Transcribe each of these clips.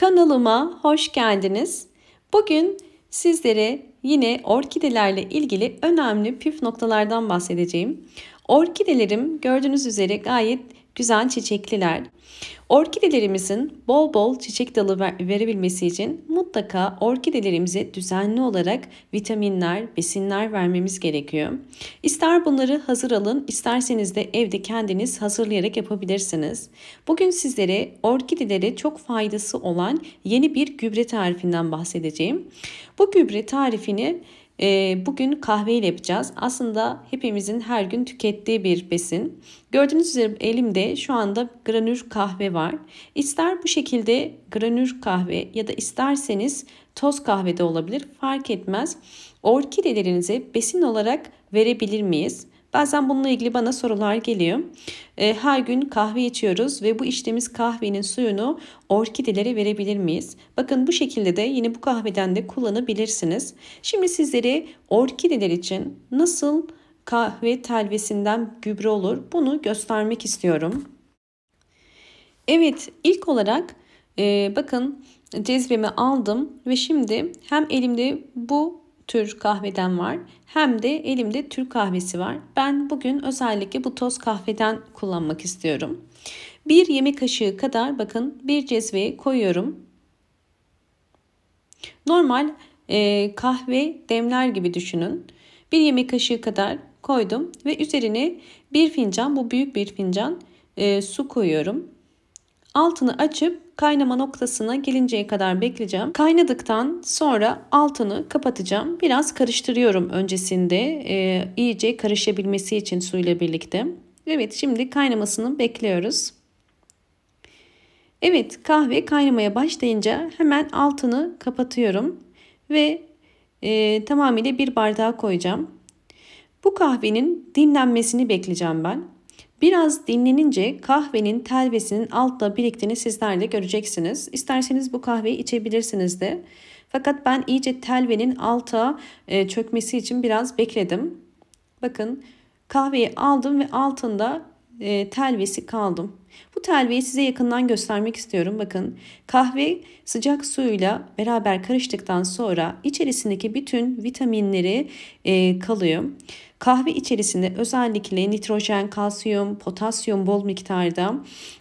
Kanalıma hoş geldiniz. Bugün sizlere yine orkidelerle ilgili önemli püf noktalardan bahsedeceğim. Orkidelerim gördüğünüz üzere gayet güzel çiçekliler. Orkidelerimizin bol bol çiçek dalı verebilmesi için mutlaka orkidelerimize düzenli olarak vitaminler, besinler vermemiz gerekiyor. İster bunları hazır alın, isterseniz de evde kendiniz hazırlayarak yapabilirsiniz. Bugün sizlere orkidelere çok faydası olan yeni bir gübre tarifinden bahsedeceğim. Bu gübre tarifini bugün kahveyle yapacağız. Aslında hepimizin her gün tükettiği bir besin. Gördüğünüz üzere elimde şu anda granül kahve var. İster bu şekilde granül kahve ya da isterseniz toz kahve de olabilir, fark etmez. Orkidelerinize besin olarak verebilir miyiz? Bazen bununla ilgili bana sorular geliyor. Her gün kahve içiyoruz ve bu içtiğimiz kahvenin suyunu orkidelere verebilir miyiz? Bakın bu şekilde de yine bu kahveden de kullanabilirsiniz. Şimdi sizlere orkideler için nasıl kahve telvesinden gübre olur bunu göstermek istiyorum. Evet, ilk olarak bakın cezvemi aldım ve şimdi hem elimde bu tür kahveden var hem de elimde Türk kahvesi var. Ben bugün özellikle bu toz kahveden kullanmak istiyorum. Bir yemek kaşığı kadar bakın bir cezveye koyuyorum. Normal kahve demler gibi düşünün. Bir yemek kaşığı kadar koydum ve üzerine bir fincan, bu büyük bir fincan su koyuyorum. Altını açıp kaynama noktasına gelinceye kadar bekleyeceğim. Kaynadıktan sonra altını kapatacağım. Biraz karıştırıyorum öncesinde iyice karışabilmesi için suyla birlikte. Evet, şimdi kaynamasını bekliyoruz. Evet, kahve kaynamaya başlayınca hemen altını kapatıyorum ve tamamıyla bir bardağa koyacağım. Bu kahvenin dinlenmesini bekleyeceğim ben. Biraz dinlenince kahvenin telvesinin altta biriktiğini sizler de göreceksiniz. İsterseniz bu kahveyi içebilirsiniz de. Fakat ben iyice telvenin alta çökmesi için biraz bekledim. Bakın kahveyi aldım ve altında telvesi kaldım. Bu telveyi size yakından göstermek istiyorum. Bakın kahve sıcak suyla beraber karıştıktan sonra içerisindeki bütün vitaminleri kalıyor. Kahve içerisinde özellikle nitrojen, kalsiyum, potasyum bol miktarda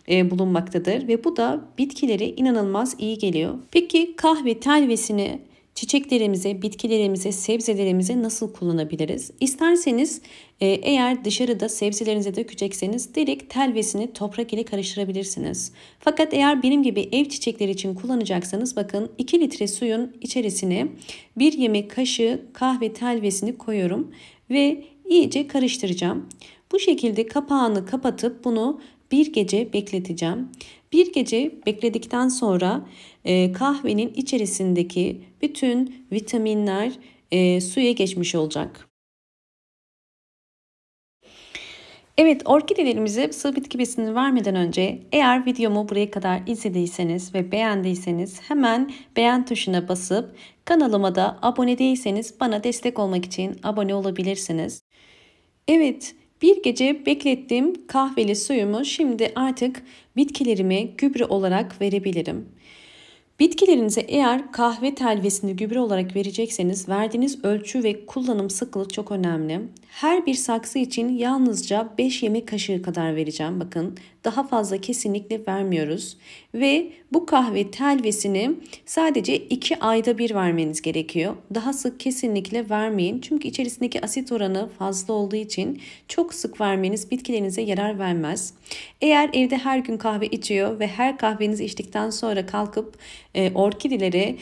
bulunmaktadır ve bu da bitkilere inanılmaz iyi geliyor. Peki kahve telvesini çiçeklerimize, bitkilerimize, sebzelerimize nasıl kullanabiliriz? İsterseniz eğer dışarıda sebzelerinize dökecekseniz direkt telvesini toprak ile karıştırabilirsiniz. Fakat eğer benim gibi ev çiçekleri için kullanacaksanız bakın 2 litre suyun içerisine 1 yemek kaşığı kahve telvesini koyuyorum ve iyice karıştıracağım. Bu şekilde kapağını kapatıp bunu bir gece bekleteceğim. Bir gece bekledikten sonra kahvenin içerisindeki bütün vitaminler suya geçmiş olacak. Evet, orkidelerimize sıvı bitki besini vermeden önce eğer videomu buraya kadar izlediyseniz ve beğendiyseniz hemen beğen tuşuna basıp kanalıma da abone değilseniz bana destek olmak için abone olabilirsiniz. Evet, bir gece beklettiğim kahveli suyumu şimdi artık bitkilerime gübre olarak verebilirim. Bitkilerinize eğer kahve telvesini gübre olarak verecekseniz verdiğiniz ölçü ve kullanım sıklığı çok önemli. Her bir saksı için yalnızca 5 yemek kaşığı kadar vereceğim. Bakın daha fazla kesinlikle vermiyoruz. Ve bu kahve telvesini sadece 2 ayda bir vermeniz gerekiyor. Daha sık kesinlikle vermeyin. Çünkü içerisindeki asit oranı fazla olduğu için çok sık vermeniz bitkilerinize yarar vermez. Eğer evde her gün kahve içiyor ve her kahvenizi içtikten sonra kalkıp orkidelere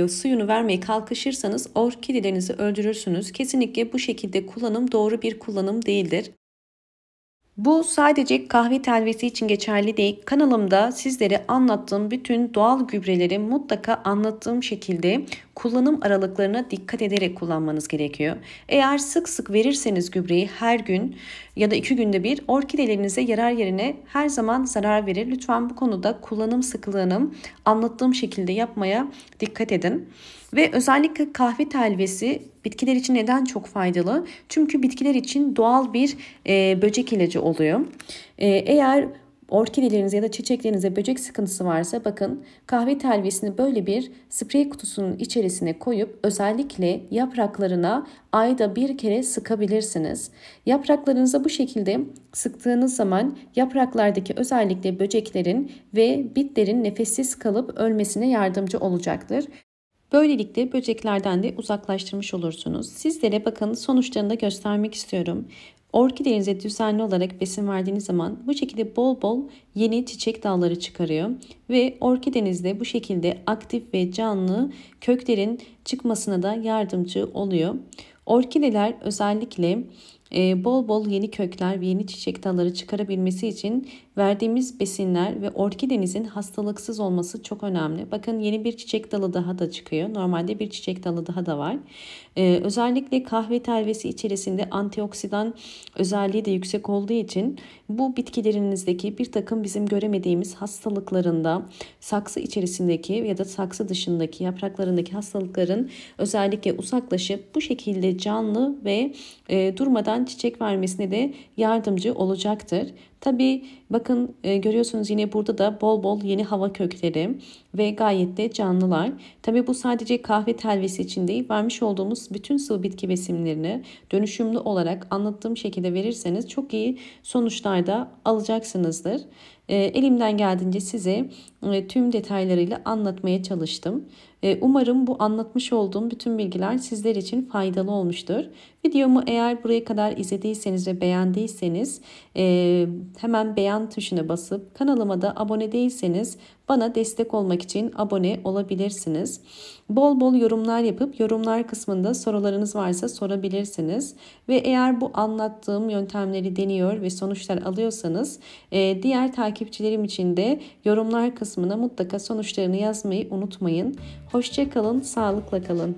suyunu vermeye kalkışırsanız orkidelerinizi öldürürsünüz. Kesinlikle bu şekilde kullanım doğru bir kullanım değildir. Bu sadece kahve telvesi için geçerli değil. Kanalımda sizlere anlattığım bütün doğal gübreleri mutlaka anlattığım şekilde kullanım aralıklarına dikkat ederek kullanmanız gerekiyor. Eğer sık sık verirseniz gübreyi her gün ya da 2 günde bir orkidelerinize yarar yerine her zaman zarar verir. Lütfen bu konuda kullanım sıklığını anlattığım şekilde yapmaya dikkat edin. Ve özellikle kahve telvesi bitkiler için neden çok faydalı? Çünkü bitkiler için doğal bir böcek ilacı oluyor. Eğer orkidelerinize ya da çiçeklerinize böcek sıkıntısı varsa bakın kahve telvesini böyle bir sprey kutusunun içerisine koyup özellikle yapraklarına ayda bir kere sıkabilirsiniz. Yapraklarınıza bu şekilde sıktığınız zaman yapraklardaki özellikle böceklerin ve bitlerin nefessiz kalıp ölmesine yardımcı olacaktır. Böylelikle böceklerden de uzaklaştırmış olursunuz. Sizlere bakın sonuçlarını da göstermek istiyorum. Orkidelerinize düzenli olarak besin verdiğiniz zaman bu şekilde bol bol yeni çiçek dalları çıkarıyor. Ve orkidenizde bu şekilde aktif ve canlı köklerin çıkmasına da yardımcı oluyor. Orkideler özellikle bol bol yeni kökler ve yeni çiçek dalları çıkarabilmesi için verdiğimiz besinler ve orkidenizin hastalıksız olması çok önemli. Bakın yeni bir çiçek dalı daha da çıkıyor. Normalde bir çiçek dalı daha da var. Özellikle kahve telvesi içerisinde antioksidan özelliği de yüksek olduğu için bu bitkilerinizdeki bir takım bizim göremediğimiz hastalıklarında saksı içerisindeki ya da saksı dışındaki yapraklarındaki hastalıkların özellikle uzaklaşıp bu şekilde canlı ve durmadan çiçek vermesine de yardımcı olacaktır. Tabii bakın görüyorsunuz yine burada da bol bol yeni hava kökleri ve gayet de canlılar. Tabii bu sadece kahve telvesi için değil, vermiş olduğumuz bütün sıvı bitki besinlerini dönüşümlü olarak anlattığım şekilde verirseniz çok iyi sonuçlar da alacaksınızdır. Elimden geldiğince size tüm detaylarıyla anlatmaya çalıştım. Umarım bu anlatmış olduğum bütün bilgiler sizler için faydalı olmuştur. Videomu eğer buraya kadar izlediyseniz ve beğendiyseniz hemen beğen tuşuna basıp kanalıma da abone değilseniz bana destek olmak için abone olabilirsiniz. Bol bol yorumlar yapıp yorumlar kısmında sorularınız varsa sorabilirsiniz. Ve eğer bu anlattığım yöntemleri deniyor ve sonuçlar alıyorsanız diğer takipçilerim için de yorumlar kısmına mutlaka sonuçlarını yazmayı unutmayın. Hoşça kalın, sağlıkla kalın.